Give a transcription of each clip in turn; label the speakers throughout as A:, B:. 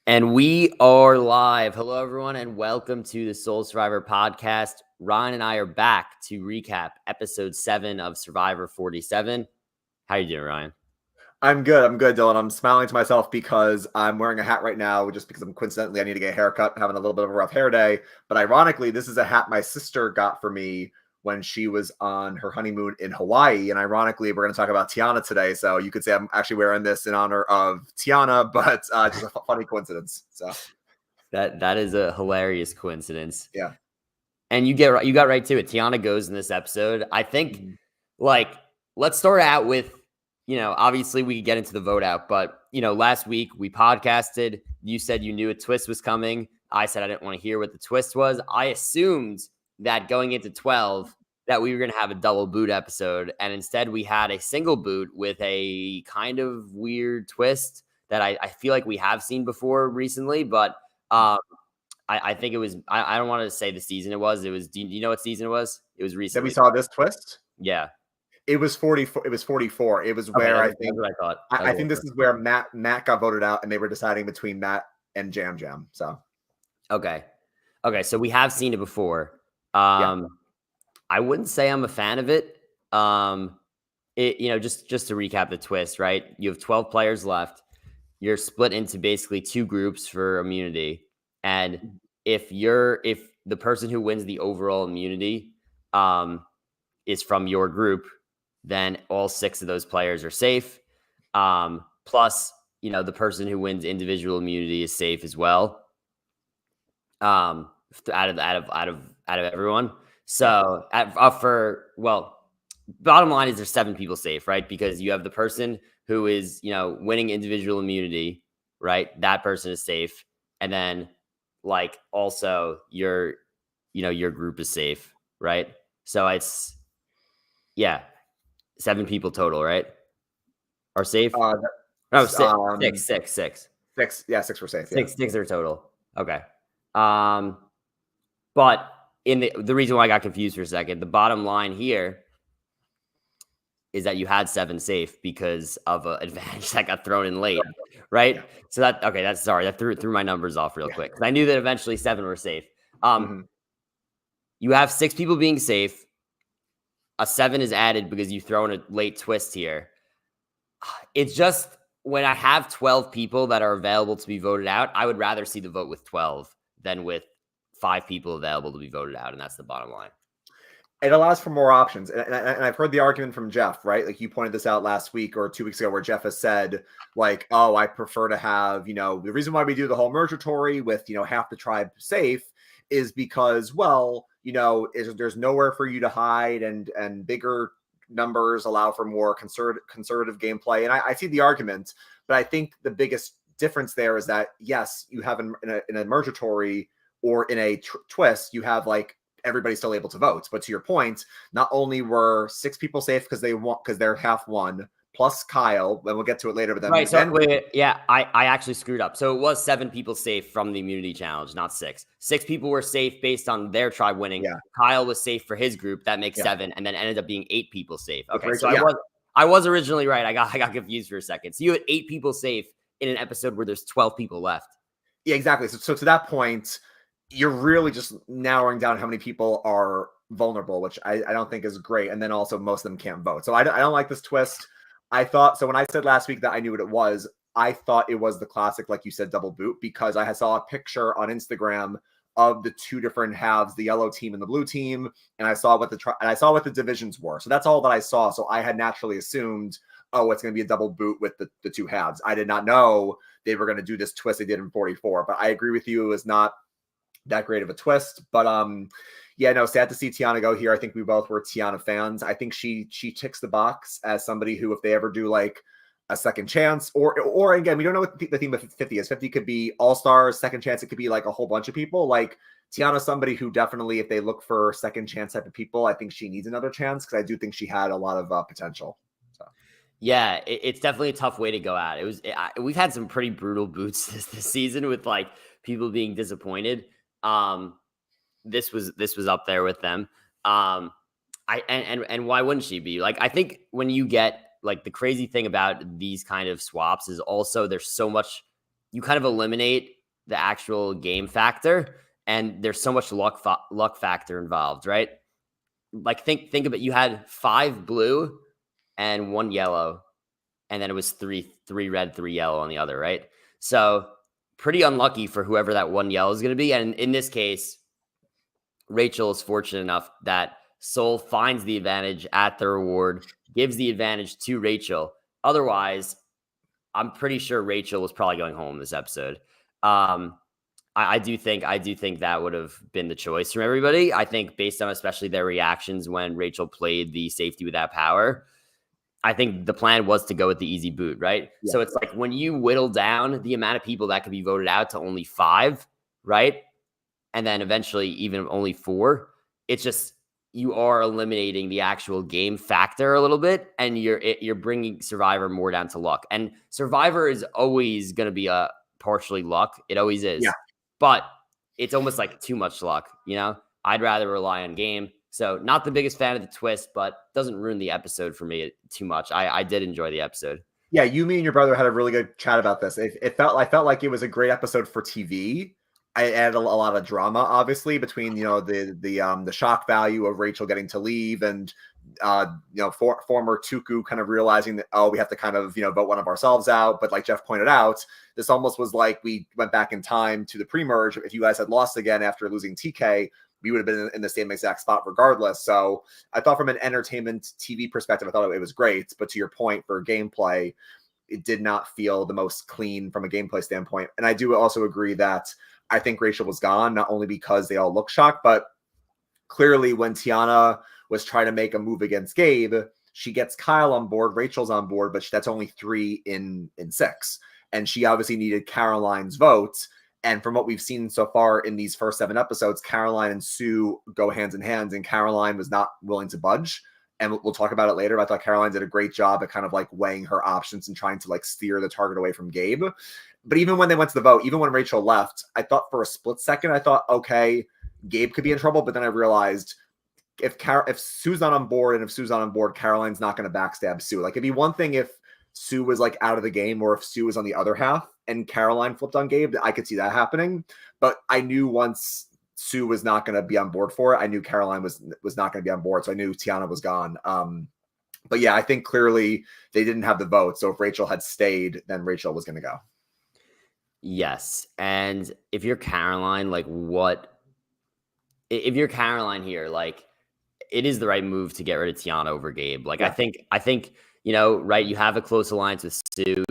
A: And we are live. Hello, everyone, and welcome to the Soul Survivor podcast. Ryan and I are back to recap episode 7 of Survivor 47. How you doing, Ryan?
B: I'm good, Dylan. I'm smiling to myself because I'm wearing a hat right now, just because coincidentally I need to get a haircut, having a little bit of a rough hair day. But ironically, this is a hat my sister got for me when she was on her honeymoon in Hawaii. And ironically, we're going to talk about Tiana today. So you could say I'm actually wearing this in honor of Tiana, but just a funny coincidence. So
A: that is a hilarious coincidence.
B: Yeah.
A: And you got right to it. Tiana goes in this episode. I think, let's start out with, obviously we could get into the vote out, but, last week we podcasted. You said you knew a twist was coming. I said I didn't want to hear what the twist was. I assumed that going into 12 that we were going to have a double boot episode, and instead we had a single boot with a kind of weird twist that I feel like we have seen before recently, but I think it was, I don't want to say the season it was. Do you know what season it was? It was recently.
B: That we saw this twist?
A: Yeah.
B: It was 44. It was 44. It was where
A: I think what I thought.
B: I think this is where Matt got voted out, and they were deciding between Matt and Jam Jam. So
A: okay. So we have seen it before. I wouldn't say I'm a fan of it. Just to recap the twist, right? You have 12 players left. You're split into basically two groups for immunity. And if the person who wins the overall immunity is from your group, then all 6 of those players are safe. Plus, the person who wins individual immunity is safe as well. Out of everyone. So bottom line is there's 7 people safe, right? Because you have the person who is, winning individual immunity, right? That person is safe. And then also your group is safe, right? So it's 7 people total, right? Are safe? Six.
B: 6. Yeah, 6 were safe. Yeah.
A: 6 are total. Okay. But in the reason why I got confused for a second, the bottom line here is that you had 7 safe because of an advantage that got thrown in late, right? Yeah. So that threw my numbers off real quick, because I knew that eventually 7 were safe. You have 6 people being safe. A 7 is added because you throw in a late twist here. It's just, when I have 12 people that are available to be voted out, I would rather see the vote with 12 than with 5 people available to be voted out, and that's the bottom line.
B: It allows for more options, and I've heard the argument from Jeff, right? Like, you pointed this out last week or 2 weeks ago, where Jeff has said, I prefer to have, the reason why we do the whole mergatory with, half the tribe safe is because, there's nowhere for you to hide, and bigger numbers allow for more conservative gameplay. And I see the argument, but I think the biggest difference there is that, yes, you have in a mergatory or in a twist, you have everybody's still able to vote. But to your point, not only were 6 people safe because they're half one, plus Kyle, and we'll get to it later. But then,
A: right. So I actually screwed up. So it was 7 people safe from the immunity challenge, not 6. 6 people were safe based on their tribe winning. Yeah. Kyle was safe for his group. That makes 7, and then ended up being 8 people safe. Okay, so I was originally right. I got confused for a second. So you had 8 people safe in an episode where there's 12 people left.
B: Yeah, exactly. So to that point, you're really just narrowing down how many people are vulnerable, which I don't think is great. And then also most of them can't vote. So I don't like this twist. So when I said last week that I knew what it was, I thought it was the classic, like you said, double boot, because I saw a picture on Instagram of the 2 different halves, the yellow team and the blue team, and I saw what the divisions were. So that's all that I saw. So I had naturally assumed, it's going to be a double boot with the 2 halves. I did not know they were going to do this twist they did in 44. But I agree with you, it was not that great of a twist. But sad to see Tiana go here. I think we both were Tiana fans. I think she ticks the box as somebody who, if they ever do a second chance, or again, we don't know what the theme of 50 is. 50 could be all-stars, second chance, it could be a whole bunch of people. Tiana's somebody who definitely, if they look for second chance type of people, I think she needs another chance, because I do think she had a lot of potential. So.
A: Yeah, it's definitely a tough way to go out. We've had some pretty brutal boots this season with people being disappointed. This was up there with them. And why wouldn't she be? I think when you get the crazy thing about these kind of swaps is also there's so much, you kind of eliminate the actual game factor, and there's so much luck factor involved, right? Like think of it. You had 5 blue and 1 yellow, and then it was three red, 3 yellow on the other, right? So pretty unlucky for whoever that 1 yellow is going to be. And in this case, Rachel is fortunate enough that Soul finds the advantage at the reward, gives the advantage to Rachel. Otherwise, I'm pretty sure Rachel was probably going home this episode. I do think that would have been the choice from everybody. I think based on especially their reactions when Rachel played the safety without power, I think the plan was to go with the easy boot, right? Yeah. So it's like when you whittle down the amount of people that could be voted out to only 5, right? And then eventually even only 4, it's just you are eliminating the actual game factor a little bit, and you're bringing Survivor more down to luck. And Survivor is always going to be a partially luck. It always is. Yeah. But it's almost like too much luck, you know? I'd rather rely on game. So not the biggest fan of the twist, but doesn't ruin the episode for me too much. I did enjoy the episode.
B: Yeah, you, me, and your brother had a really good chat about this. I felt like it was a great episode for TV. I added a lot of drama, obviously, between the shock value of Rachel getting to leave and former Tuku kind of realizing that, we have to kind of vote one of ourselves out. But like Jeff pointed out, this almost was like we went back in time to the pre-merge. If you guys had lost again after losing TK, we would have been in the same exact spot regardless. So I thought from an entertainment TV perspective, I thought it was great. But to your point, for gameplay, it did not feel the most clean from a gameplay standpoint. And I do also agree that I think Rachel was gone, not only because they all look shocked, but clearly when Tiana was trying to make a move against Gabe, she gets Kyle on board, Rachel's on board, but that's only 3 in 6. And she obviously needed Caroline's vote. And from what we've seen so far in these first 7 episodes, Caroline and Sue go hands in hand, and Caroline was not willing to budge. And we'll talk about it later. I thought Caroline did a great job at kind of like weighing her options and trying to like steer the target away from Gabe. But even when they went to the vote, even when Rachel left, I thought for a split second, I thought, okay, Gabe could be in trouble. But then I realized if Sue's not on board, and if Sue's not on board, Caroline's not going to backstab Sue. Like, it'd be one thing if Sue was like out of the game, or if Sue was on the other half and Caroline flipped on Gabe, I could see that happening. But I knew once Sue was not going to be on board for it, I knew Caroline was not going to be on board. So I knew Tiana was gone. But yeah, I think clearly they didn't have the vote. So if Rachel had stayed, then Rachel was going to go.
A: Yes. And if you're Caroline, if you're Caroline here, like, it is the right move to get rid of Tiana over Gabe. Like, yeah. I think, right, you have a close alliance with Sue.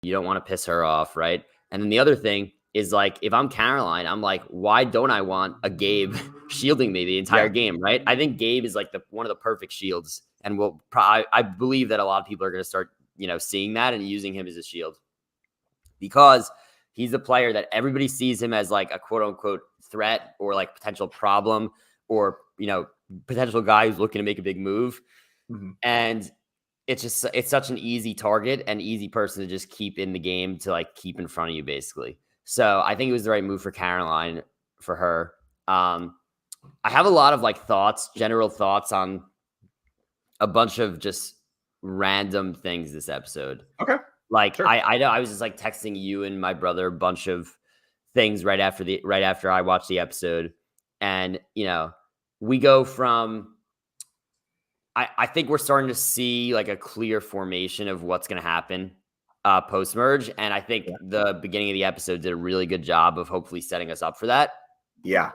A: You don't want to piss her off, right? And then the other thing is, like, if I'm Caroline, I'm like, why don't I want a Gabe shielding me the entire game, right? I think Gabe is like one of the perfect shields. And I believe that a lot of people are going to start, seeing that and using him as a shield, because he's the player that everybody sees him as like a quote unquote threat, or like potential problem, or, potential guy who's looking to make a big move. Mm-hmm. And it's such an easy target and easy person to just keep in the game, to like keep in front of you basically. So I think it was the right move for Caroline, for her. I have a lot of like general thoughts on a bunch of just random things this episode.
B: Okay.
A: Like, sure. I know I was just like texting you and my brother a bunch of things right after I watched the episode. And, we go from, I think we're starting to see like a clear formation of what's going to happen post-merge. And I think the beginning of the episode did a really good job of hopefully setting us up for that.
B: Yeah.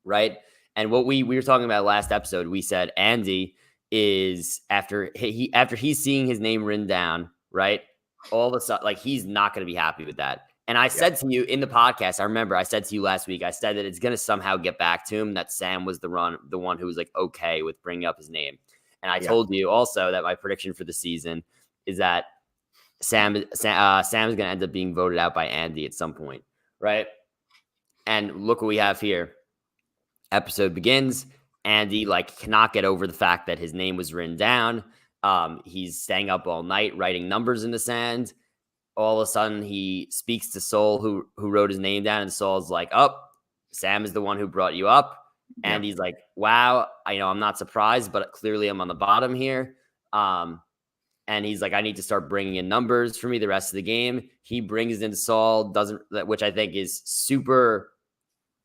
A: Right. And what we were talking about last episode, we said Andy is after he's seeing his name written down, right? All of a sudden, like, he's not going to be happy with that. And I said to you in the podcast, I remember I said to you last week, I said that it's going to somehow get back to him that Sam was the one who was like, okay with bringing up his name. And I told you also that my prediction for the season is that Sam is going to end up being voted out by Andy at some point, right? And look what we have here. Episode begins. Andy cannot get over the fact that his name was written down. He's staying up all night writing numbers in the sand. All of a sudden, he speaks to Soul, who wrote his name down, and Soul's like, "Oh, Sam is the one who brought you up." And he's like, "Wow, I'm not surprised, but clearly I'm on the bottom here." And And he's like, I need to start bringing in numbers for me the rest of the game. He brings in Saul, which I think is super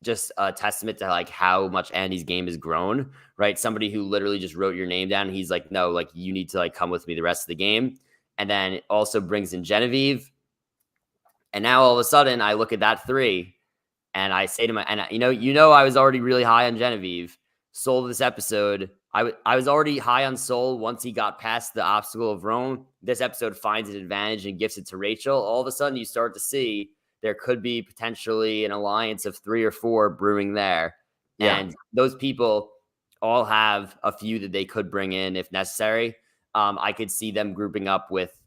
A: just a testament to like how much Andy's game has grown, right? Somebody who literally just wrote your name down. He's like, no, like you need to like come with me the rest of the game. And then it also brings in Genevieve. And now all of a sudden I look at that 3 and I say to I was already really high on Genevieve. Soul this episode. I was already high on Soul once he got past the obstacle of Rome. This episode finds an advantage and gifts it to Rachel. All of a sudden, you start to see there could be potentially an alliance of 3 or 4 brewing there. Yeah. And those people all have a few that they could bring in if necessary. I could see them grouping up with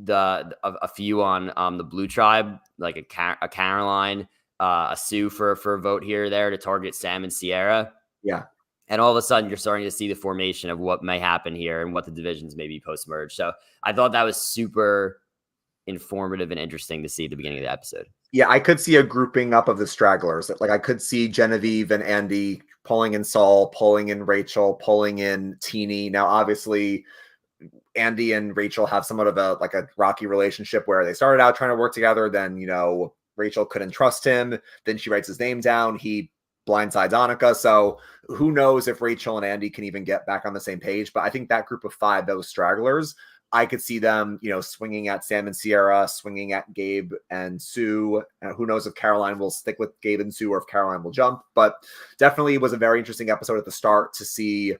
A: a few on the Blue Tribe, like a Caroline, a Sue for a vote here or there to target Sam and Sierra.
B: Yeah.
A: And all of a sudden, you're starting to see the formation of what may happen here and what the divisions may be post-merge. So I thought that was super informative and interesting to see at the beginning of the episode.
B: Yeah, I could see a grouping up of the stragglers. Like I could see Genevieve and Andy pulling in Saul, pulling in Rachel, pulling in Teeny. Now, obviously, Andy and Rachel have somewhat of a rocky relationship where they started out trying to work together. Then, Rachel couldn't trust him. Then she writes his name down. He blindsides Annika. So who knows if Rachel and Andy can even get back on the same page. But I think that group of 5, those stragglers, I could see them, swinging at Sam and Sierra, swinging at Gabe and Sue. Who knows if Caroline will stick with Gabe and Sue or if Caroline will jump. But definitely was a very interesting episode at the start to see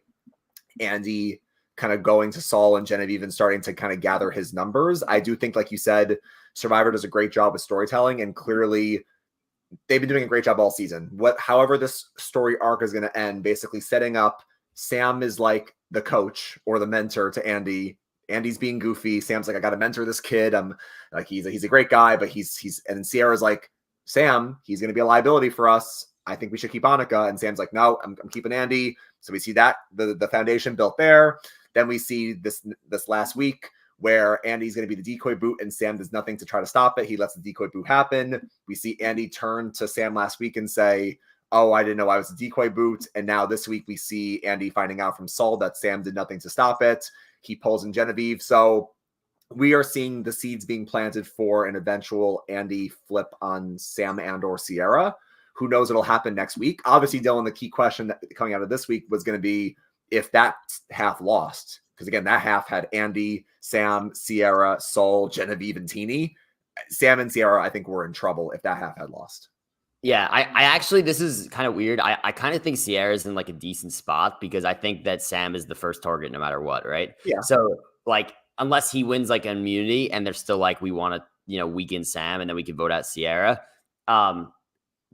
B: Andy kind of going to Saul and Genevieve and starting to kind of gather his numbers. I do think, like you said, Survivor does a great job with storytelling, and clearly they've been doing a great job all season. However this story arc is going to end, basically setting up Sam is like the coach or the mentor to Andy. Andy's being goofy. Sam's like, I got to mentor this kid. I'm like, he's a great guy, but and Sierra's like, Sam, he's going to be a liability for us. I think we should keep Annika. And Sam's like, no, I'm keeping Andy. So we see that the foundation built there. Then we see this last week where Andy's going to be the decoy boot and Sam does nothing to try to stop it. He lets the decoy boot happen. We see Andy turn to Sam last week and say, oh, I didn't know I was a decoy boot. And now this week we see Andy finding out from Saul that Sam did nothing to stop it. He pulls in Genevieve. So we are seeing the seeds being planted for an eventual Andy flip on Sam and or Sierra. Who knows what'll happen next week? Obviously, Dylan, the key question that coming out of this week was going to be if that half lost. Because again, that half had Andy, Sam, Sierra, Saul, Genevieve, and Teeny. Sam and Sierra, I think, were in trouble if that half had lost.
A: Yeah, I actually, this is kind of weird. I kind of think Sierra's in like a decent spot because I think that Sam is the first target no matter what, right?
B: Yeah.
A: So like, unless he wins like an immunity and they're still like, we want to, weaken Sam and then we can vote out Sierra.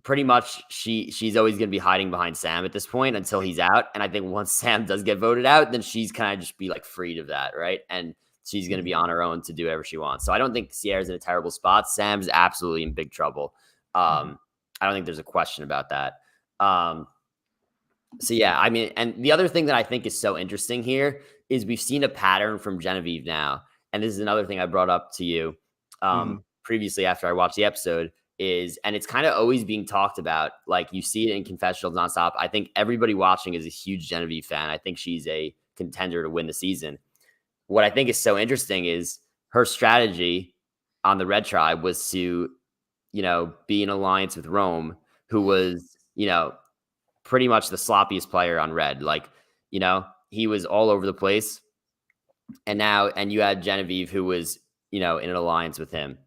A: Pretty much she's always going to be hiding behind Sam at this point until he's out. And I think once Sam does get voted out, then she's kind of just be like freed of that, right? And she's going to be on her own to do whatever she wants. So I don't think Sierra's in a terrible spot. Sam's absolutely in big trouble. I don't think there's a question about that. So yeah, I mean, and the other thing that I think is so interesting here is we've seen a pattern from Genevieve now. And this is another thing I brought up to you previously after I watched the episode and it's kind of always being talked about. Like you see it in confessionals nonstop. I think everybody watching is a huge Genevieve fan. I think she's a contender to win the season. What I think is so interesting is her strategy on the Red Tribe was to, be in alliance with Rome, who was, pretty much the sloppiest player on Red. Like, he was all over the place. And you had Genevieve, who was, in an alliance with him.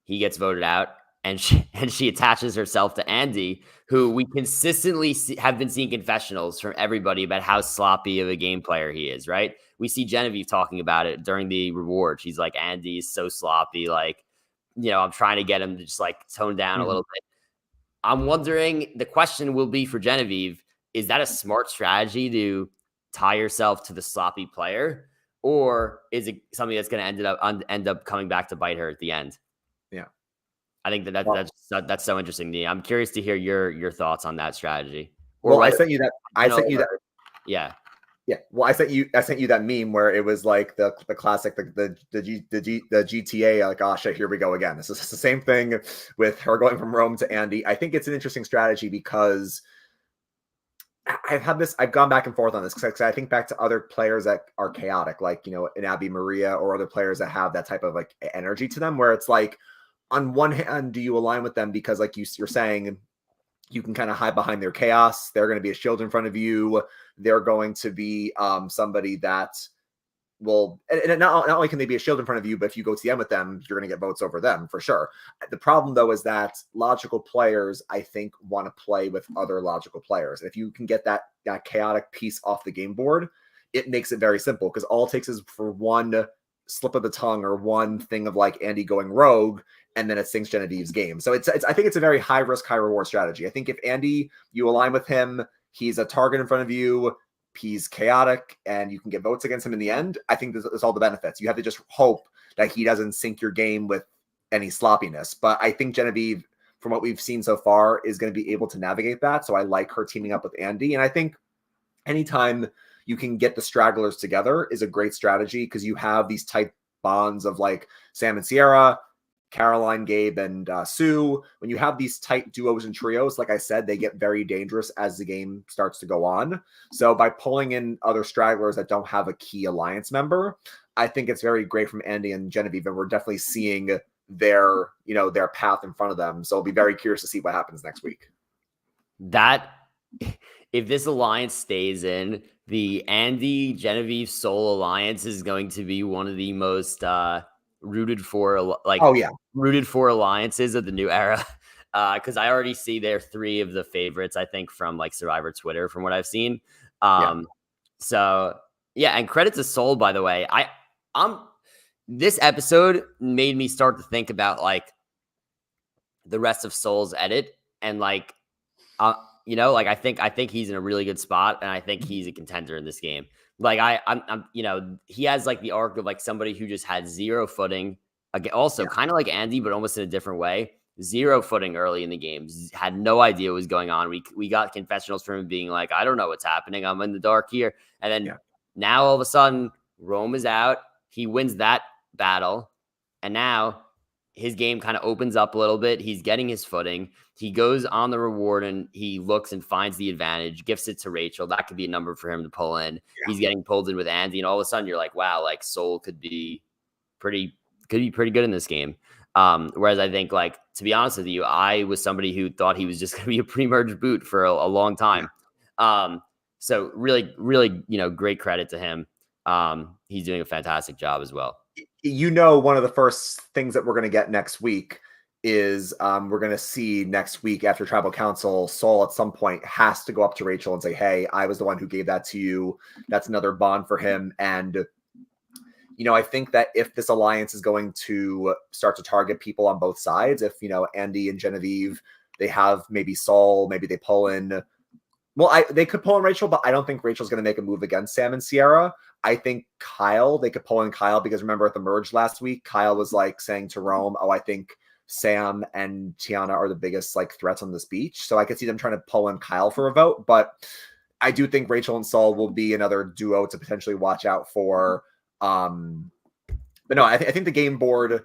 A: He gets voted out, and she attaches herself to Andy, who we consistently have been seeing confessionals from everybody about how sloppy of a game player he is, right? We see Genevieve talking about it during the reward. She's like, Andy is so sloppy. Like, I'm trying to get him to just like tone down a little bit. I'm wondering, the question will be for Genevieve, is that a smart strategy to tie yourself to the sloppy player? Or is it something that's going to end up coming back to bite her at the end?
B: Yeah.
A: I think that's so interesting to me. I'm curious to hear your thoughts on that strategy.
B: I sent you that.
A: Yeah.
B: Yeah. Well, I sent you that meme where it was like the classic, the GTA, like, oh shit, here we go again. This is the same thing with her going from Rome to Andy. I think it's an interesting strategy because I've gone back and forth on this because I think back to other players that are chaotic, like, an Abby Maria or other players that have that type of like energy to them, where it's like, on one hand, do you align with them because like you're saying, you can kind of hide behind their chaos. They're going to be a shield in front of you. They're going to be somebody that will, and not only can they be a shield in front of you, but if you go TM with them, you're going to get votes over them for sure. The problem though is that logical players, I think, want to play with other logical players. If you can get that chaotic piece off the game board, it makes it very simple, because all it takes is for one slip of the tongue or one thing of like Andy going rogue, and then it sinks Genevieve's game. So it's I think it's a very high risk, high reward strategy. I think if Andy, you align with him, he's a target in front of you, he's chaotic, and you can get votes against him in the end, I think there's all the benefits. You have to just hope that he doesn't sink your game with any sloppiness. But I think Genevieve, from what we've seen so far, is going to be able to navigate that. So I like her teaming up with Andy. And I think anytime you can get the stragglers together is a great strategy, because you have these tight bonds of like Sam and Sierra, Caroline, Gabe, and Sue. When you have these tight duos and trios, like I said, they get very dangerous as the game starts to go on. So by pulling in other stragglers that don't have a key alliance member, I think it's very great from Andy and Genevieve, and we're definitely seeing their path in front of them. So I'll be very curious to see what happens next week.
A: That, if this alliance stays in, the Andy Genevieve Soul alliance is going to be one of the most rooted for alliances of the new era, because I already see they're three of the favorites, I think, from like Survivor Twitter, from what I've seen. So yeah, and credit to Soul, by the way. This episode made me start to think about like the rest of Soul's edit, and like I think he's in a really good spot, and I think he's a contender in this game. Like I'm he has like the arc of like somebody who just had zero footing. Also, kind of like Andy, but almost in a different way. Zero footing early in the game. Had no idea what was going on. We got confessionals from him being like, I don't know what's happening. I'm in the dark here. And then now all of a sudden, Rome is out. He wins that battle. And now his game kind of opens up a little bit. He's getting his footing. He goes on the reward and he looks and finds the advantage, gifts it to Rachel. That could be a number for him to pull in. He's getting pulled in with Andy. And all of a sudden, you're like, wow, like Soul could be pretty good in this game. Whereas I think, like, to be honest with you, I was somebody who thought he was just going to be a pre-merge boot for a long time. So really, really, great credit to him. He's doing a fantastic job as well.
B: One of the first things that we're going to get next week is we're going to see next week after Tribal Council, Soul at some point has to go up to Rachel and say, hey, I was the one who gave that to you. That's another bond for him. And I think that if this alliance is going to start to target people on both sides, if, Andy and Genevieve, they have maybe Saul, maybe they pull in, they could pull in Rachel, but I don't think Rachel's going to make a move against Sam and Sierra. I think Kyle, they could pull in Kyle, because remember at the merge last week, Kyle was like saying to Rome, I think Sam and Tiana are the biggest like threats on this beach. So I could see them trying to pull in Kyle for a vote, but I do think Rachel and Saul will be another duo to potentially watch out for. But no, I think the game board,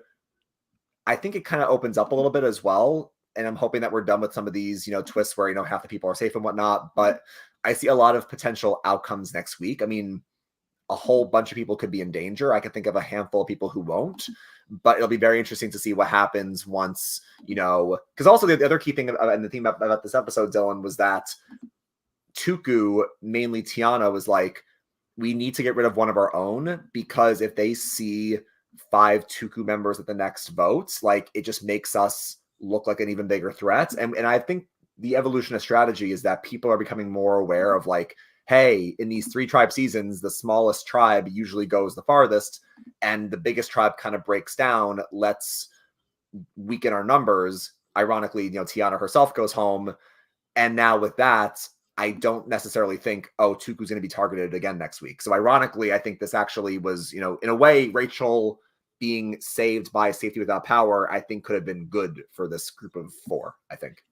B: I think it kind of opens up a little bit as well. And I'm hoping that we're done with some of these, twists where, half the people are safe and whatnot. But I see a lot of potential outcomes next week. I mean, a whole bunch of people could be in danger. I could think of a handful of people who won't. But it'll be very interesting to see what happens once, because also the other key thing, and the thing about this episode, Dylan, was that Tuku, mainly Tiana, was like, we need to get rid of one of our own, because if they see 5 Tuku members at the next votes, like it just makes us look like an even bigger threat. And I think the evolution of strategy is that people are becoming more aware of like, hey, in these 3 tribe seasons, the smallest tribe usually goes the farthest, and the biggest tribe kind of breaks down. Let's weaken our numbers. Ironically, Tiana herself goes home. And now with that, I don't necessarily think, Tuku's going to be targeted again next week. So ironically, I think this actually was, in a way, Rachel being saved by Safety Without Power, I think could have been good for this group of 4, I think.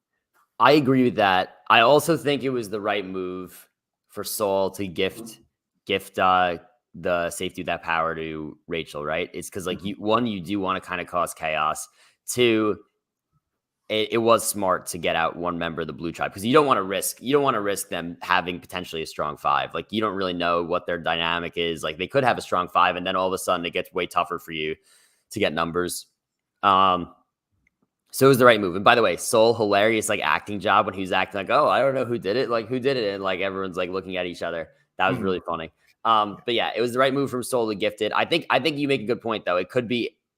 A: I agree with that. I also think it was the right move for Soul to gift the Safety Without Power to Rachel, right? It's because like you do want to kind of cause chaos. 2, it was smart to get out one member of the blue tribe because you don't want to risk them having potentially a strong 5. Like you don't really know what their dynamic is. Like they could have a strong 5 and then all of a sudden it gets way tougher for you to get numbers. So it was the right move. And by the way, Soul, hilarious like acting job when he was acting like, oh, I don't know who did it. Like who did it? And like everyone's like looking at each other. That was really funny. But yeah, it was the right move from Soul to Gifted. I think you make a good point though. It could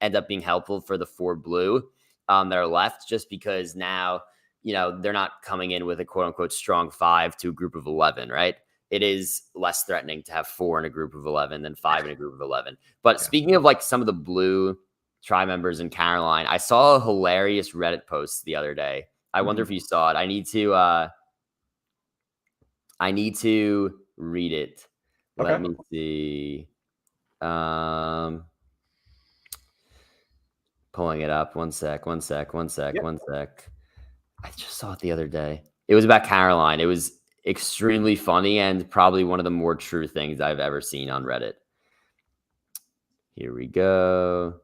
A: end up being helpful for the 4 blue that are left, just because now, they're not coming in with a quote unquote strong 5 to a group of 11, right? It is less threatening to have 4 in a group of 11 than 5 in a group of 11. But speaking of like some of the blue tri members in Caroline, I saw a hilarious Reddit post the other day. I wonder if you saw it. I need to read it.
B: Okay.
A: Let me see. Pulling it up. One sec. I just saw it the other day. It was about Caroline. It was extremely funny and probably one of the more true things I've ever seen on Reddit. Here we go.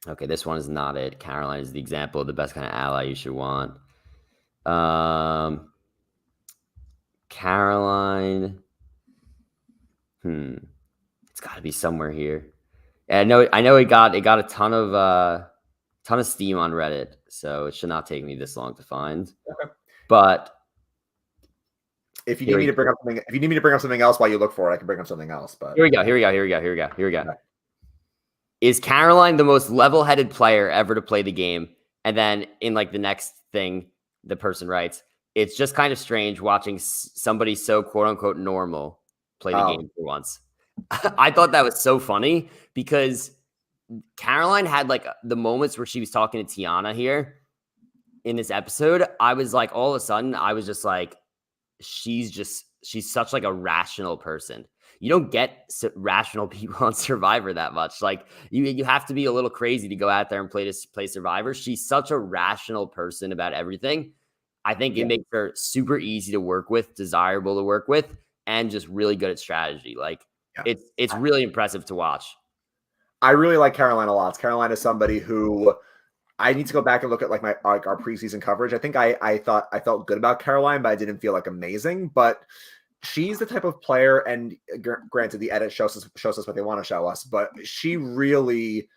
A: Okay, this one is not it. Caroline is the example of the best kind of ally you should want. Caroline. It's got to be somewhere here. And I know it got a ton of steam on Reddit, so it should not take me this long to find.
B: Okay.
A: But
B: if you need me to bring up something else while you look for it, I can bring up something else. But
A: here we go. Okay. Is Caroline the most level-headed player ever to play the game? And then in like the next thing, the person writes, it's just kind of strange watching somebody so quote unquote normal play the game for once. I thought that was so funny because Caroline had like the moments where she was talking to Tiana here in this episode. I was like, all of a sudden, I was just like, she's such like a rational person. You don't get rational people on Survivor that much. Like you have to be a little crazy to go out there and play Survivor. She's such a rational person about everything. I think it makes her super easy to work with, desirable to work with, and just really good at strategy. Like it's really impressive to watch.
B: I really like Caroline a lot. Caroline is somebody who I need to go back and look at like our preseason coverage. I think I thought I felt good about Caroline, but I didn't feel like amazing. But she's the type of player, and granted, the edit shows us what they want to show us, but she really,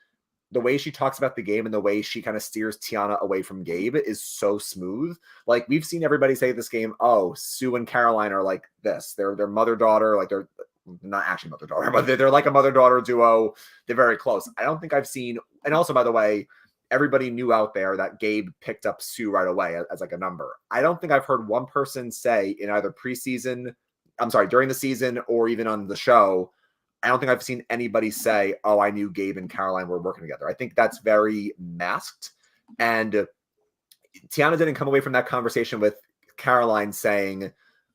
B: the way she talks about the game and the way she kind of steers Tiana away from Gabe is so smooth. Like we've seen everybody say this game, oh, Sue and Caroline are like this. They're mother-daughter, like they're not actually mother-daughter, but they're like a mother-daughter duo. They're very close. I don't think I've seen, and also by the way, everybody knew out there that Gabe picked up Sue right away as like a number. I don't think I've heard one person say in either during the season or even on the show, I don't think I've seen anybody say, oh, I knew Gabe and Caroline were working together. I think that's very masked. And Tiana didn't come away from that conversation with Caroline saying,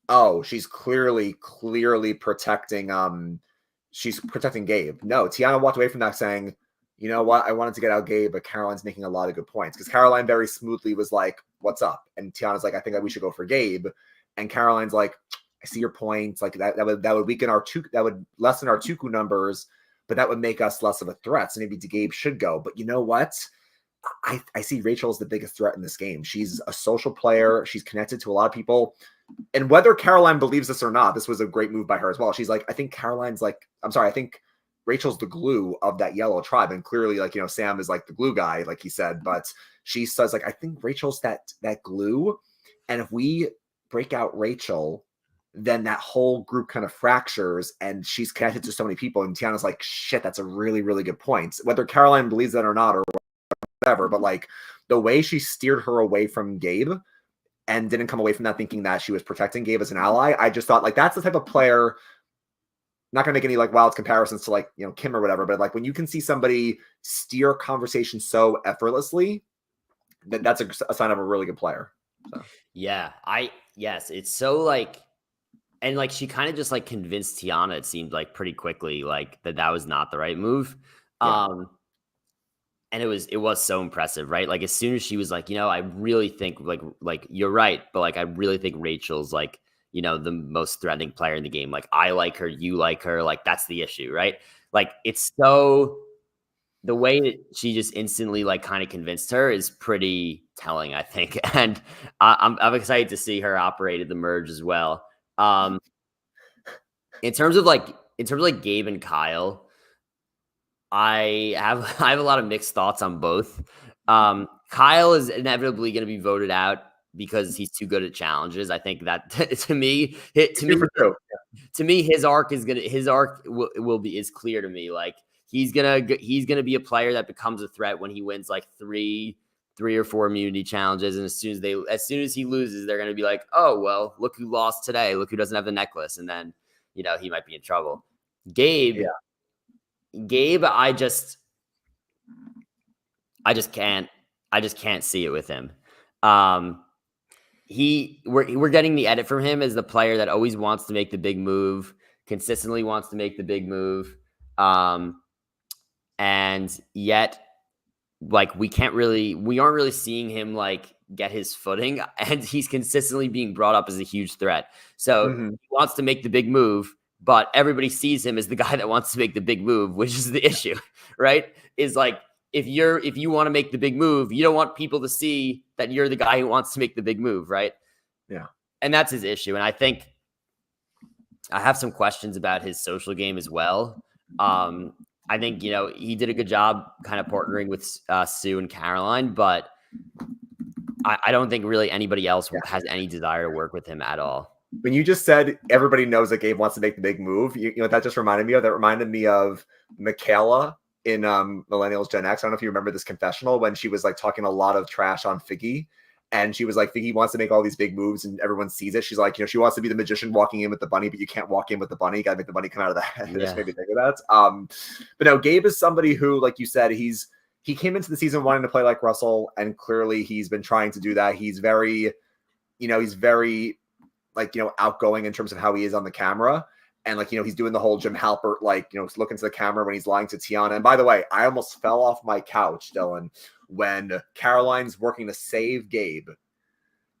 B: oh, she's clearly protecting, she's protecting Gabe. No, Tiana walked away from that saying, you know what? I wanted to get out Gabe, but Caroline's making a lot of good points. Because Caroline very smoothly was like, what's up? And Tiana's like, I think that we should go for Gabe. And Caroline's like, I see your points. Like that would weaken that would lessen our Tuku numbers, but that would make us less of a threat. So maybe Gabe should go. But you know what? I see Rachel as the biggest threat in this game. She's a social player. She's connected to a lot of people. And whether Caroline believes this or not, this was a great move by her as well. She's like, I think Rachel's the glue of that yellow tribe. And clearly, like, Sam is like the glue guy, like he said, but she says like, I think Rachel's that glue. And if we break out Rachel, then that whole group kind of fractures and she's connected to so many people. And Tiana's like, shit, that's a really, really good point. Whether Caroline believes that or not, or whatever, but like the way she steered her away from Gabe and didn't come away from that thinking that she was protecting Gabe as an ally, I just thought like, that's the type of player, not gonna make any like wild comparisons to like, Kim or whatever, but like when you can see somebody steer conversation so effortlessly, that's a sign of a really good player. So.
A: Yeah, yes, it's so like, and like she kind of just like convinced Tiana, it seemed like pretty quickly, like that was not the right move. Yeah. And it was so impressive, right? Like as soon as she was like, I really think like you're right, but like I really think Rachel's like, the most threatening player in the game. Like I like her, you like her, like that's the issue, right? Like it's so the way that she just instantly like kind of convinced her is pretty telling, I think. And I'm excited to see her operate at the merge as well. In terms of like Gabe and Kyle, I have I have a lot of mixed thoughts on both. Kyle is inevitably going to be voted out because he's too good at challenges. I think that to me, his arc is clear to me. Like he's gonna be a player that becomes a threat when he wins like three or four immunity challenges, and as soon as he loses, they're gonna be like, oh well, look who lost today. Look who doesn't have the necklace, and then he might be in trouble. Gabe, I just can't see it with him. We're getting the edit from him as the player that always wants to make the big move, consistently wants to make the big move. And yet like we aren't really seeing him like get his footing, and he's consistently being brought up as a huge threat. So he wants to make the big move, but everybody sees him as the guy that wants to make the big move, which is the issue, right? Is like, if you want to make the big move, you don't want people to see that you're the guy who wants to make the big move, right?
B: Yeah.
A: And that's his issue. And I think I have some questions about his social game as well. I think, he did a good job kind of partnering with Sue and Caroline, but I don't think really anybody else has any desire to work with him at all.
B: When you just said everybody knows that Gabe wants to make the big move, you know what that just reminded me of? That reminded me of Michaela in Millennials Gen X. I don't know if you remember this confessional when she was like talking a lot of trash on Figgy. And she was like, Figgy wants to make all these big moves and everyone sees it. She's like, she wants to be the magician walking in with the bunny, but you can't walk in with the bunny. You got to make the bunny come out of the head. Just made me think of that. But no, Gabe is somebody who, like you said, he came into the season wanting to play like Russell, and clearly he's been trying to do that. He's very, like, outgoing in terms of how he is on the camera. And like, he's doing the whole Jim Halpert, like, look into the camera when he's lying to Tiana. And by the way, I almost fell off my couch, Dylan, when Caroline's working to save Gabe.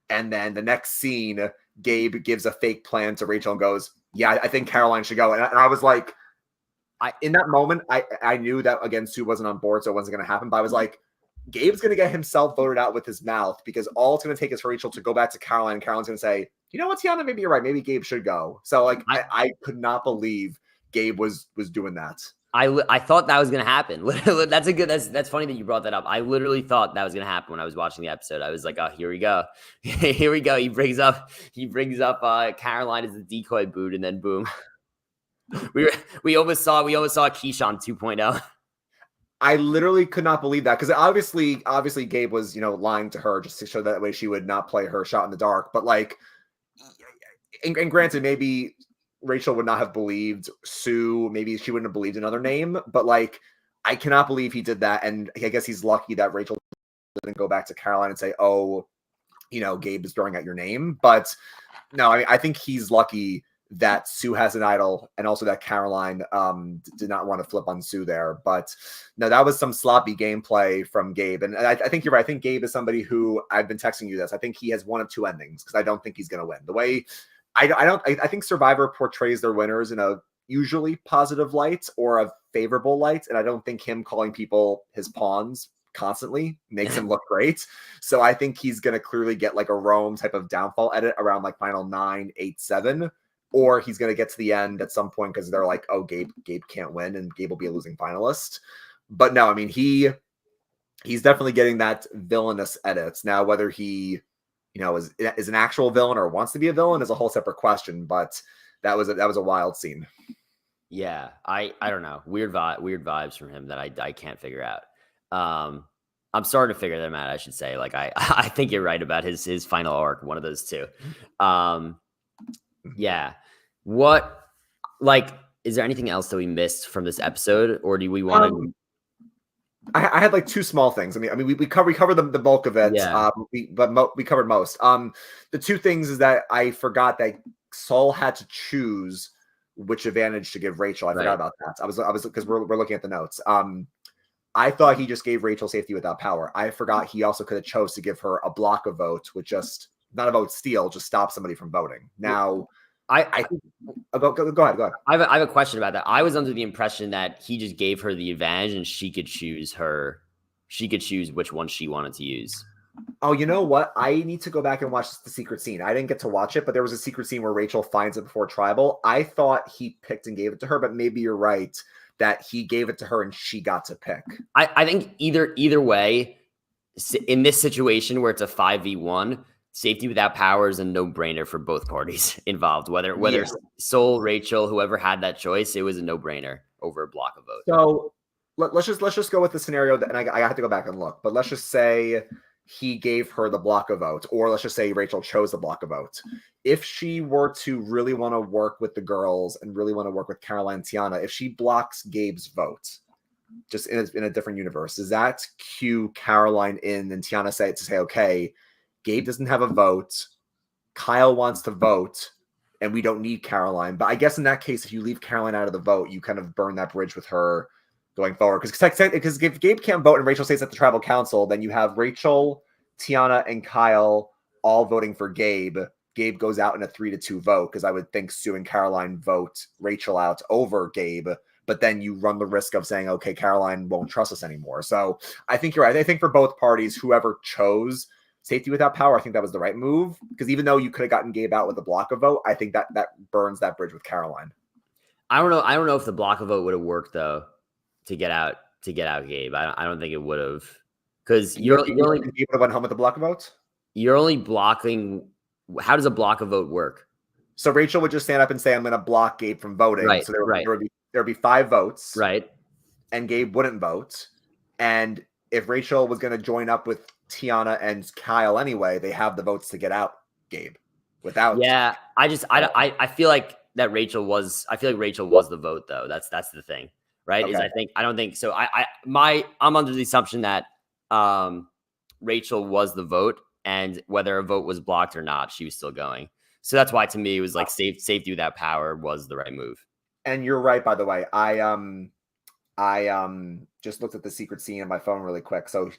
B: And then the next scene, Gabe gives a fake plan to Rachel and goes, yeah, I think Caroline should go. And I was like, in that moment, I knew that, again, Sue wasn't on board, so it wasn't going to happen. But I was like, Gabe's going to get himself voted out with his mouth, because all it's going to take is for Rachel to go back to Caroline. And Caroline's going to say, you know what, Tiana, maybe you're right. Maybe Gabe should go. So like, I could not believe Gabe was doing that.
A: I thought that was going to happen. That's funny that you brought that up. I literally thought that was going to happen when I was watching the episode. I was like, oh, here we go. Here we go. He brings up Caroline as the decoy boot, and then boom. we almost saw Keyshawn 2.0.
B: I literally could not believe that, because obviously Gabe was, lying to her just to show that way she would not play her shot in the dark. But like, and granted, maybe Rachel would not have believed Sue. Maybe she wouldn't have believed another name. But like, I cannot believe he did that. And I guess he's lucky that Rachel didn't go back to Caroline and say, oh, Gabe is throwing out your name. But no, I think he's lucky that Sue has an idol, and also that Caroline did not want to flip on Sue there. But no, that was some sloppy gameplay from Gabe. And I think you're right. I think Gabe is somebody who, I've been texting you this, I think he has one of two endings, because I don't think he's going to win. The way I think Survivor portrays their winners in a usually positive light or a favorable light, and I don't think him calling people his pawns constantly makes him look great. So I think he's going to clearly get like a Rome type of downfall edit around like final 9, 8, 7. Or he's going to get to the end at some point because they're like, oh, Gabe can't win, and Gabe will be a losing finalist. But no, I mean, he's definitely getting that villainous edits. Now, whether he, is an actual villain or wants to be a villain is a whole separate question. But that was a wild scene.
A: Yeah, I don't know. Weird vibes from him that I can't figure out. I'm starting to figure them out, I should say. Like, I think you're right about his final arc, one of those two. Yeah. What, like, is there anything else that we missed from this episode, or do we want to?
B: I had like two small things. I mean, we covered the bulk of it.
A: Yeah.
B: We covered most. The two things is that I forgot that Saul had to choose which advantage to give Rachel. I forgot about that. I was because we're looking at the notes. I thought he just gave Rachel safety without power. I forgot he also could have chose to give her a block of vote, which just not a vote steal, just stop somebody from voting. Now, I think. Go ahead.
A: I have a question about that. I was under the impression that he just gave her the advantage and she could choose which one she wanted to use.
B: Oh, you know what? I need to go back and watch the secret scene. I didn't get to watch it, but there was a secret scene where Rachel finds it before Tribal. I thought he picked and gave it to her, but maybe you're right that he gave it to her and she got to pick.
A: I think either way, in this situation where it's a 5v1, safety without power is a no-brainer for both parties involved. Whether Sol, Rachel, whoever had that choice, it was a no-brainer over a block of vote.
B: So let's just go with the scenario that, and I have to go back and look, but let's just say he gave her the block of vote, or let's just say Rachel chose the block of vote. If she were to really want to work with the girls and really want to work with Caroline and Tiana, if she blocks Gabe's vote, just in a different universe, does that cue Caroline in and Tiana say, okay, Gabe doesn't have a vote, Kyle wants to vote, and we don't need Caroline. But I guess in that case, if you leave Caroline out of the vote, you kind of burn that bridge with her going forward. Because if Gabe can't vote and Rachel stays at the tribal council, then you have Rachel, Tiana, and Kyle all voting for Gabe. Gabe goes out in a 3-2 vote, because I would think Sue and Caroline vote Rachel out over Gabe. But then you run the risk of saying, okay, Caroline won't trust us anymore. So I think you're right. I think for both parties, whoever chose safety without power, I think that was the right move. Because even though you could have gotten Gabe out with a block of vote, I think that burns that bridge with Caroline.
A: I don't know if the block of vote would have worked though to get out Gabe. I don't think it would have, because
B: you only would have went home with the block of votes.
A: You're only blocking. How does a block of vote work?
B: So Rachel would just stand up and say, "I'm going to block Gabe from voting."
A: Right.
B: So there would be 5 votes.
A: Right.
B: And Gabe wouldn't vote. And if Rachel was going to join up with Tiana and Kyle anyway, they have the votes to get out Gabe without.
A: Yeah. I feel like Rachel was the vote though. That's the thing. Right. Okay. I don't think so. I'm under the assumption that Rachel was the vote, and whether a vote was blocked or not, she was still going. So that's why to me it was like safety without power was the right move.
B: And you're right, by the way. I just looked at the secret scene on my phone really quick. So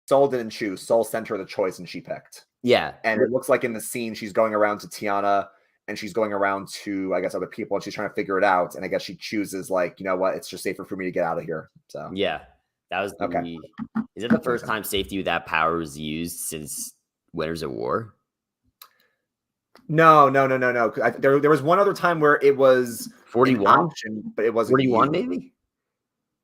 B: Sol didn't choose. Sol sent her the choice and she picked.
A: Yeah.
B: And it looks like in the scene she's going around to Tiana and she's going around to, I guess, other people, and she's trying to figure it out. And I guess she chooses, like, you know what, it's just safer for me to get out of here. So
A: yeah, that was okay. Is it the first time safety without power was used since Winners at War?
B: No. There was one other time where it was
A: 41,
B: but it wasn't
A: 41, maybe.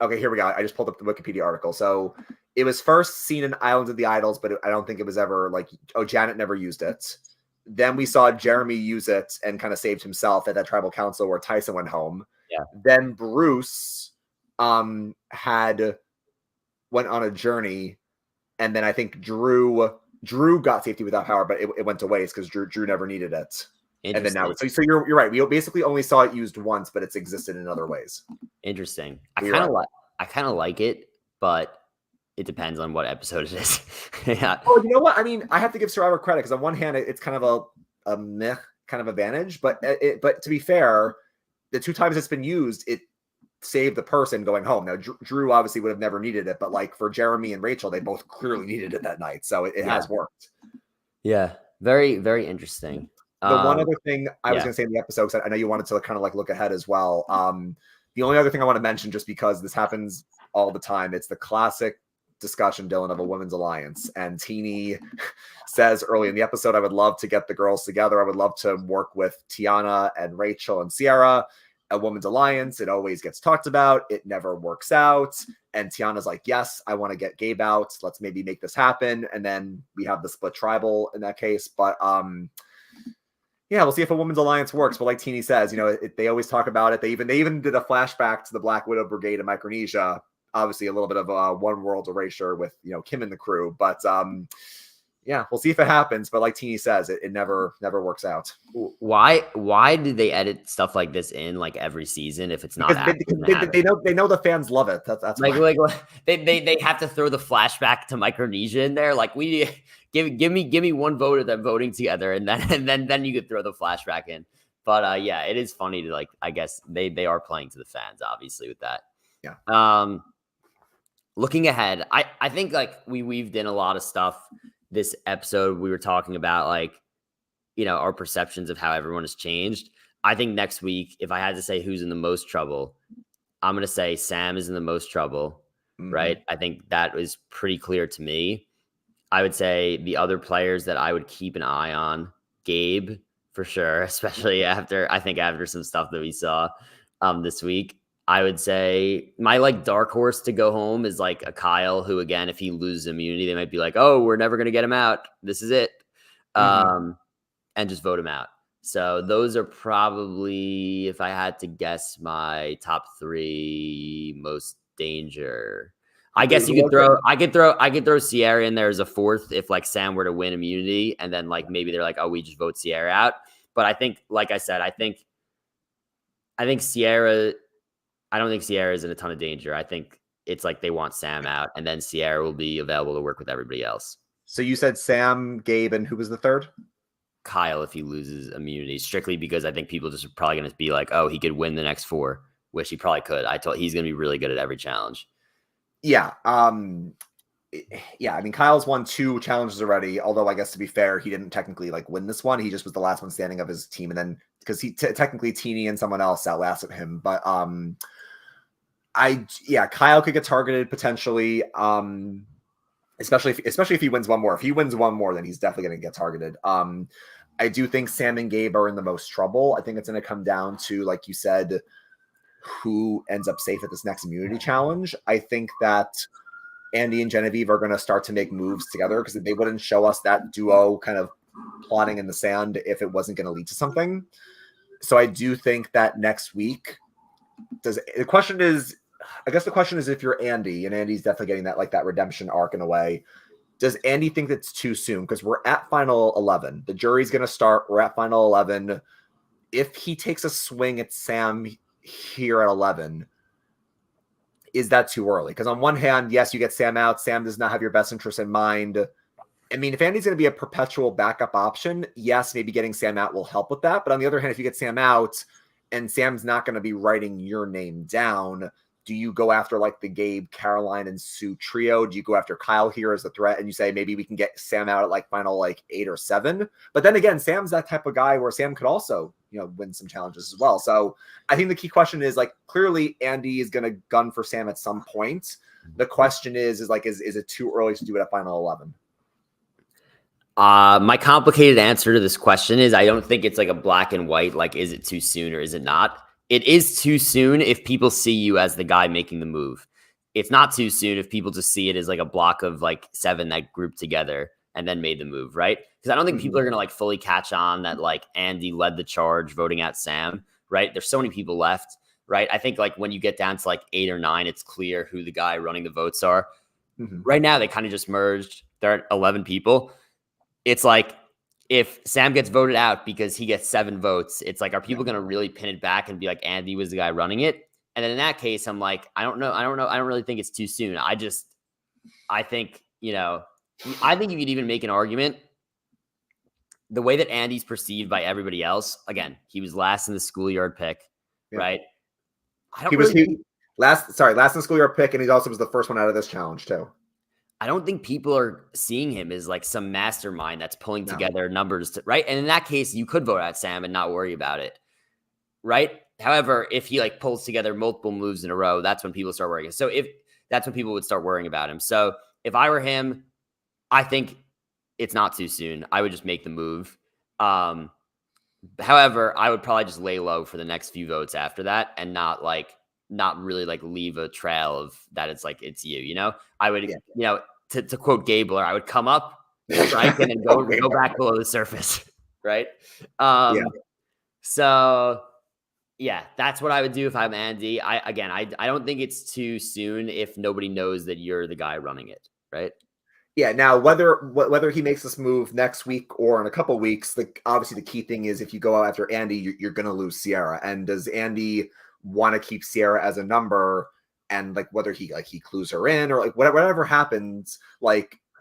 B: Okay, here we go. I just pulled up the Wikipedia article. So it was first seen in Islands of the Idols, but I don't think it was ever like, Janet never used it. Then we saw Jeremy use it and kind of saved himself at that tribal council where Tyson went home.
A: Yeah.
B: Then Bruce went on a journey, and then I think Drew got safety without power, but it went to waste because Drew never needed it. And then now, so you're right. We basically only saw it used once, but it's existed in other ways.
A: Interesting. I kind of like it, but it depends on what episode it is. Yeah.
B: Oh, you know what? I mean, I have to give Survivor credit because on one hand, it's kind of a meh kind of advantage, but to be fair, the 2 times it's been used, it saved the person going home. Now, Drew obviously would have never needed it, but like for Jeremy and Rachel, they both clearly needed it that night, so it has worked.
A: Yeah, very, very interesting.
B: The one other thing I was going to say in the episode, because I know you wanted to kind of like look ahead as well. The only other thing I want to mention, just because this happens all the time, it's the classic discussion, Dylan, of a women's alliance. And Teeny says early in the episode, I would love to get the girls together. I would love to work with Tiana and Rachel and Sierra. A women's alliance, it always gets talked about. It never works out. And Tiana's like, yes, I want to get Gabe out. Let's maybe make this happen. And then we have the split tribal in that case. But yeah, we'll see if a women's alliance works. But like Teeny says, they always talk about it. They even did a flashback to the Black Widow Brigade in Micronesia. Obviously, a little bit of a one world erasure with Kim and the crew. But yeah, we'll see if it happens. But like Teeny says, it never works out.
A: Why did they edit stuff like this in like every season if it's not?
B: They know the fans love it. That's
A: like they have to throw the flashback to Micronesia in there. Like, we give me one vote of them voting together, and then you could throw the flashback in. But yeah, it is funny to, like, I guess they are playing to the fans obviously with that.
B: Yeah.
A: Looking ahead, I think like we weaved in a lot of stuff this episode. We were talking about like our perceptions of how everyone has changed. I think next week, if I had to say who's in the most trouble, I'm going to say Sam is in the most trouble, right? I think that was pretty clear to me. I would say the other players that I would keep an eye on, Gabe, for sure, especially after some stuff that we saw this week. I would say my dark horse to go home is a Kyle, who again, if he loses immunity, they might be like, oh, we're never going to get him out. This is it. And just vote him out. So those are probably, if I had to guess, my top 3 most danger. I guess you could throw. I could throw Sierra in there as a 4th if Sam were to win immunity, and then maybe they're oh, we just vote Sierra out. But I think, like I said, I think Sierra. I don't think Sierra is in a ton of danger. I think it's they want Sam out, and then Sierra will be available to work with everybody else.
B: So you said Sam, Gabe, and who was the 3rd?
A: Kyle, if he loses immunity, strictly because I think people just are probably going to be oh, he could win the next 4, which he probably could. He's going to be really good at every challenge.
B: Yeah. Yeah. I mean, Kyle's won 2 challenges already, although I guess to be fair, he didn't technically win this one. He just was the last one standing of his team. And then because he technically Teeny and someone else outlasted him. But Kyle could get targeted potentially. Especially if he wins one more. If he wins one more, then he's definitely going to get targeted. I do think Sam and Gabe are in the most trouble. I think it's going to come down to, like you said, who ends up safe at this next immunity challenge. I think that Andy and Genevieve are going to start to make moves together because they wouldn't show us that duo kind of plotting in the sand if it wasn't going to lead to something. So I do think that next week, the question is if you're Andy, and Andy's definitely getting that redemption arc in a way, does Andy think that's too soon? Because we're at final 11. The jury's going to start. We're at final 11. If he takes a swing at Sam here at 11, is that too early? Because on one hand, yes, you get Sam out. Sam does not have your best interest in mind. I mean, if Andy's going to be a perpetual backup option, yes, maybe getting Sam out will help with that. But on the other hand, if you get Sam out and Sam's not going to be writing your name down, do you go after the Gabe, Caroline, and Sue trio? Do you go after Kyle here as a threat and you say maybe we can get Sam out at final 8 or 7? But then again, Sam's that type of guy where Sam could also win some challenges as well. So I think the key question is clearly Andy is going to gun for Sam at some point. The question is it too early to do it at final 11?
A: My complicated answer to this question is I don't think it's a black and white, is it too soon or is it not? It is too soon if people see you as the guy making the move. It's not too soon if people just see it as a block of 7 that grouped together and then made the move, right? Because I don't think people are going to fully catch on that Andy led the charge voting out Sam, right? There's so many people left, right? I think when you get down to 8 or 9, it's clear who the guy running the votes are. Right now, they kind of just merged. There are 11 people. It's if Sam gets voted out because he gets 7 votes, it's are people going to really pin it back and be Andy was the guy running it? And then in that case, I'm I don't know. I don't really think it's too soon. I think, I think you could even make an argument the way that Andy's perceived by everybody else. Again, he was last in the schoolyard pick, right?
B: Last in the schoolyard pick, and he also was the first one out of this challenge too.
A: I don't think people are seeing him as some mastermind that's pulling together numbers, right? And in that case, you could vote out Sam and not worry about it, right? However, if he pulls together multiple moves in a row, that's when people start worrying. So if that's when people would start worrying about him. So if I were him, I think it's not too soon. I would just make the move. However, I would probably just lay low for the next few votes after that and not really leave a trail of that. It's you, I would, to quote Gabler, I would come up, strike, and then go back below the surface. Right. So yeah, that's what I would do if I'm Andy. I don't think it's too soon if nobody knows that you're the guy running it. Right.
B: Yeah. Now, whether he makes this move next week or in a couple of weeks, obviously the key thing is if you go out after Andy, you're going to lose Sierra. And does Andy want to keep Sierra as a number? And whether he clues her in or whatever happens,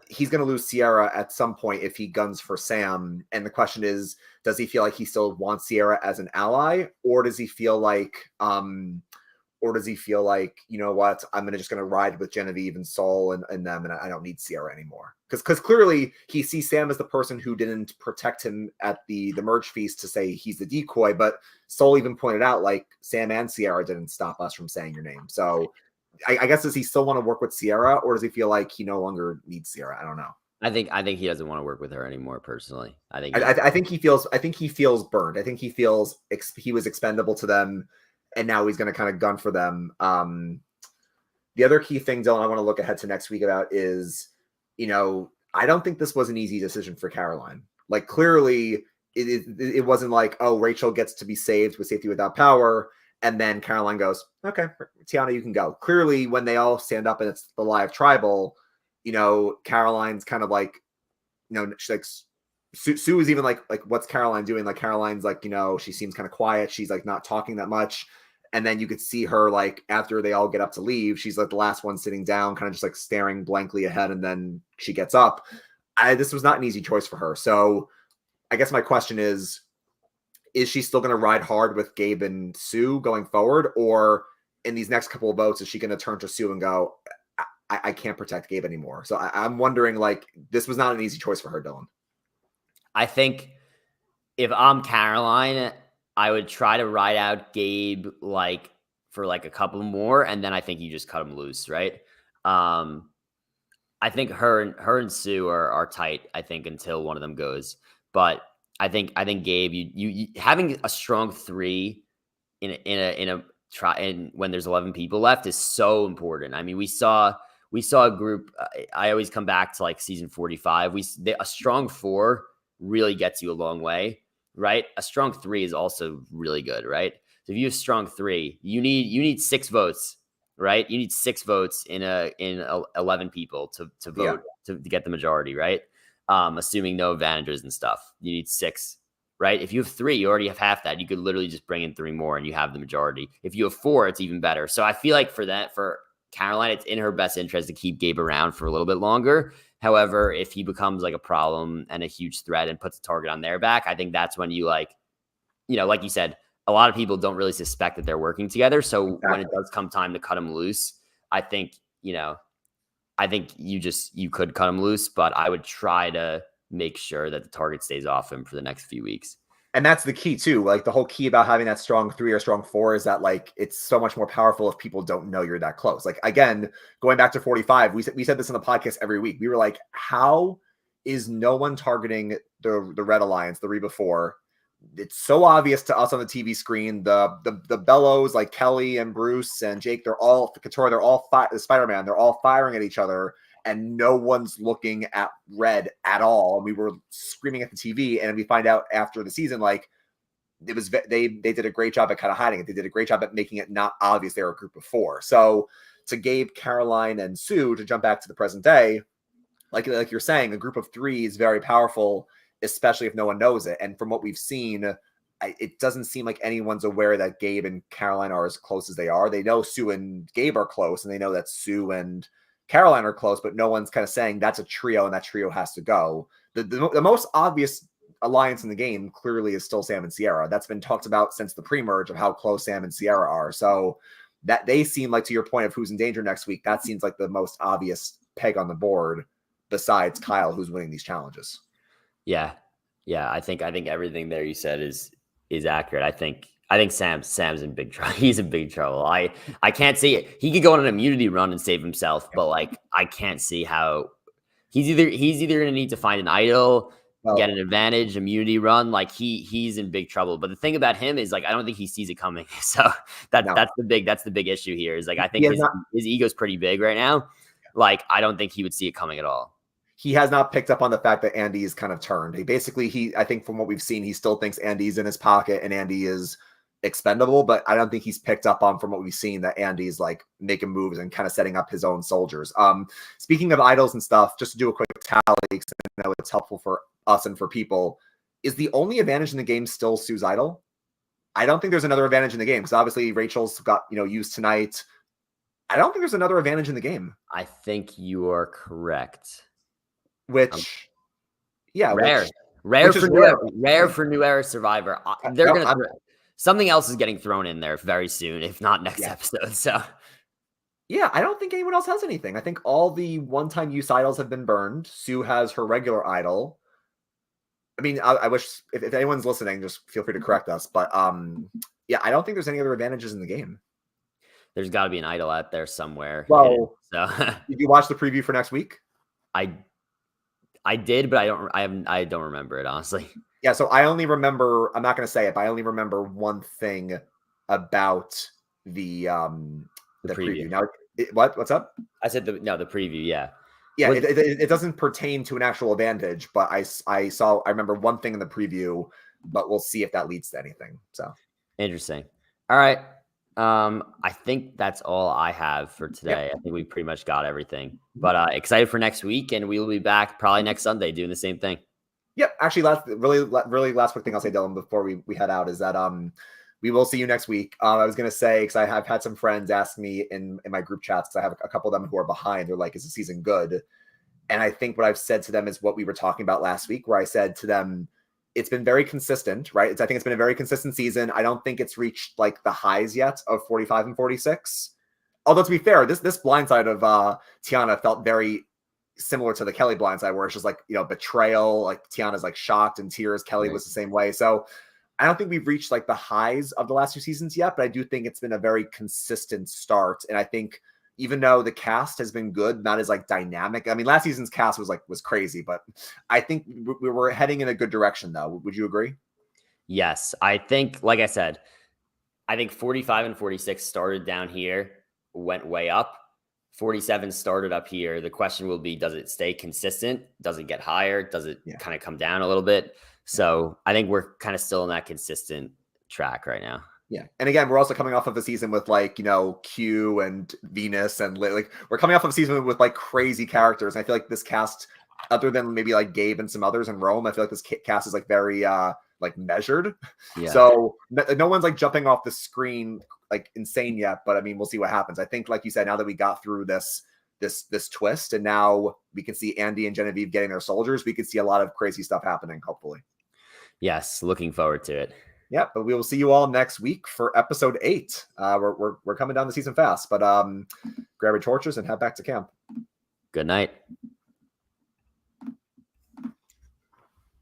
B: he's going to lose Sierra at some point if he guns for Sam. And the question is, does he feel he still wants Sierra as an ally, or does he feel Or does he feel like, you know what, I'm gonna ride with Genevieve and Saul and them, and I don't need Sierra anymore? Because clearly he sees Sam as the person who didn't protect him at the merge feast to say he's the decoy, but Saul even pointed out like Sam and Sierra didn't stop us from saying your name. So I guess, does he still want to work with Sierra, or does he feel like he no longer needs Sierra? I don't know.
A: I think he doesn't want to work with her anymore. Personally, I think
B: he feels burned. I think he feels he was expendable to them, and now he's going to kind of gun for them. The other key thing, Dylan, I want to look ahead to next week about is, you know, I don't think this was an easy decision for Caroline. Like, clearly, it wasn't like, oh, Rachel gets to be saved with safety without power, and then Caroline goes, okay, Tiana, you can go. Clearly, when they all stand up and it's the live tribal, you know, Caroline's kind of like, you know, she's like, Sue is even like, what's Caroline doing? Like, Caroline's like, you know, she seems kind of quiet. She's like not talking that much. And then you could see her, like, after they all get up to leave, she's like the last one sitting down, kind of just like staring blankly ahead. And then she gets up. This was not an easy choice for her. So I guess my question is she still going to ride hard with Gabe and Sue going forward? Or in these next couple of votes, is she going to turn to Sue and go, I can't protect Gabe anymore? So I'm wondering, like, this was not an easy choice for her, Dylan.
A: I think if I'm Caroline, I would try to ride out Gabe like for like a couple more, and then I think you just cut him loose, right? I think her and Sue are tight, I think, until one of them goes. But I think Gabe, you having a strong 3 in a try, and when there's 11 people left, is so important. I mean, we saw a group. I always come back to like season 45. A strong 4 really gets you a long way, right? A strong 3 is also really good, right? So if you have strong 3, you need 6 votes, right? You need 6 votes in 11 people to vote to get the majority, right? Assuming no advantages and stuff, you need 6, right? If you have 3, you already have half that. You could literally just bring in 3 more and you have the majority. If you have 4, it's even better. So I feel like for Caroline, it's in her best interest to keep Gabe around for a little bit longer. However, if he becomes like a problem and a huge threat and puts a target on their back, I think that's when you, like, you know, like you said, a lot of people don't really suspect that they're working together. So when it does come time to cut him loose, I think, you know, you could cut him loose, but I would try to make sure that the target stays off him for the next few weeks.
B: And that's the key too. Like, the whole key about having that strong 3 or strong 4 is that, like, it's so much more powerful if people don't know you're that close. Like, again, going back to 45, we said this in the podcast every week. We were like, how is no one targeting the Red Alliance, the Reba 4? It's so obvious to us on the TV screen. The Bellows, like Kelly and Bruce and Jake, they're all Couture, they're all Spider-Man, they're all firing at each other, and no one's looking at Red at all. And we were screaming at the TV, and we find out after the season, like, it was they did a great job at kind of hiding it. They did a great job at making it not obvious they were a group of 4. So to Gabe, Caroline, and Sue, to jump back to the present day, like you're saying, a group of 3 is very powerful, especially if no one knows it. And from what we've seen, it doesn't seem like anyone's aware that Gabe and Caroline are as close as they are. They know Sue and Gabe are close, and they know that Sue and Caroline are close, but no one's kind of saying that's a trio and that trio has to go. The most obvious alliance in the game clearly is still Sam and Sierra. That's been talked about since the pre-merge of how close Sam and Sierra are. So that they seem like, to your point of who's in danger next week, that seems like the most obvious peg on the board besides Kyle, who's winning these challenges.
A: Yeah. I think everything there you said is accurate. I think Sam's in big trouble. He's in big trouble. I can't see it. He could go on an immunity run and save himself, but like, I can't see how he's either going to need to find an idol, get an advantage, immunity run. Like, he's in big trouble. But the thing about him is, like, I don't think he sees it coming. So that's the big issue here, is like, I think his ego's pretty big right now. Like, I don't think he would see it coming at all.
B: He has not picked up on the fact that Andy is kind of turned. I think from what we've seen, he still thinks Andy's in his pocket and Andy is expendable, but I don't think he's picked up on, from what we've seen, that Andy's like making moves and kind of setting up his own soldiers. Speaking of idols and stuff, just to do a quick tally, because I know it's helpful for us and for people, is the only advantage in the game still Sue's idol? I don't think there's another advantage in the game, because obviously Rachel's got, used tonight. I don't think there's another advantage in the game.
A: I think you are correct.
B: Rare
A: for New Era Survivor. something else is getting thrown in there very soon, if not next
B: Yeah.
A: episode. So
B: Yeah, I don't think anyone else has anything. I think all the one-time use idols have been burned. Sue has her regular idol. I mean, I wish if anyone's listening, just feel free to correct us. But yeah, I don't think there's any other advantages in the game.
A: there's got to be an idol out there somewhere.
B: Well,
A: so
B: did you watch the preview for next week?
A: I did, but I don't remember it, honestly.
B: Yeah, so I only remember, I'm not going to say it, but I only remember one thing about the preview. Now, what's up?
A: I said the preview, yeah.
B: Yeah, it doesn't pertain to an actual advantage, but I remember one thing in the preview, but we'll see if that leads to anything. So
A: interesting. All right. I think that's all I have for today.
B: Yep.
A: I think we pretty much got everything. But excited for next week, and we will be back probably next Sunday doing the same thing.
B: Yep. Actually, last quick thing I'll say, Dylan, before we head out is that we will see you next week. I was gonna say, because I have had some friends ask me in my group chats, because I have a couple of them who are behind. They're like, "Is the season good?" And I think what I've said to them is what we were talking about last week, where I said to them, it's been very consistent, right? I think it's been a very consistent season. I don't think it's reached like the highs yet of 45 and 46. Although to be fair, this blindside of Tiana felt very similar to the Kelly blindside, where it's just like, betrayal, like Tiana's like shocked and tears. Kelly was the same way. So I don't think we've reached like the highs of the last 2 seasons yet, but I do think it's been a very consistent start. And I think even though the cast has been good, not as like dynamic. I mean, last season's cast was crazy, but I think we were heading in a good direction though. Would you agree?
A: Yes. I think, like I said, I think 45 and 46 started down here, went way up. 47 started up here. The question will be, does it stay consistent? Does it get higher? Does it kind of come down a little bit? So I think we're kind of still in that consistent track right now.
B: Yeah. And again, we're also coming off of a season with like, Q and Venus, and like we're coming off of a season with like crazy characters. And I feel like this cast, other than maybe like Gabe and some others in Rome, I feel like this cast is like very like measured. Yeah. So no one's like jumping off the screen like insane yet, but I mean, we'll see what happens. I think, like you said, now that we got through this twist, and now we can see Andy and Genevieve getting their soldiers, we could see a lot of crazy stuff happening, hopefully.
A: Yes, looking forward to it.
B: Yeah, but we will see you all next week for episode 8. We're coming down the season fast, but grab your torches and head back to camp.
A: Good night.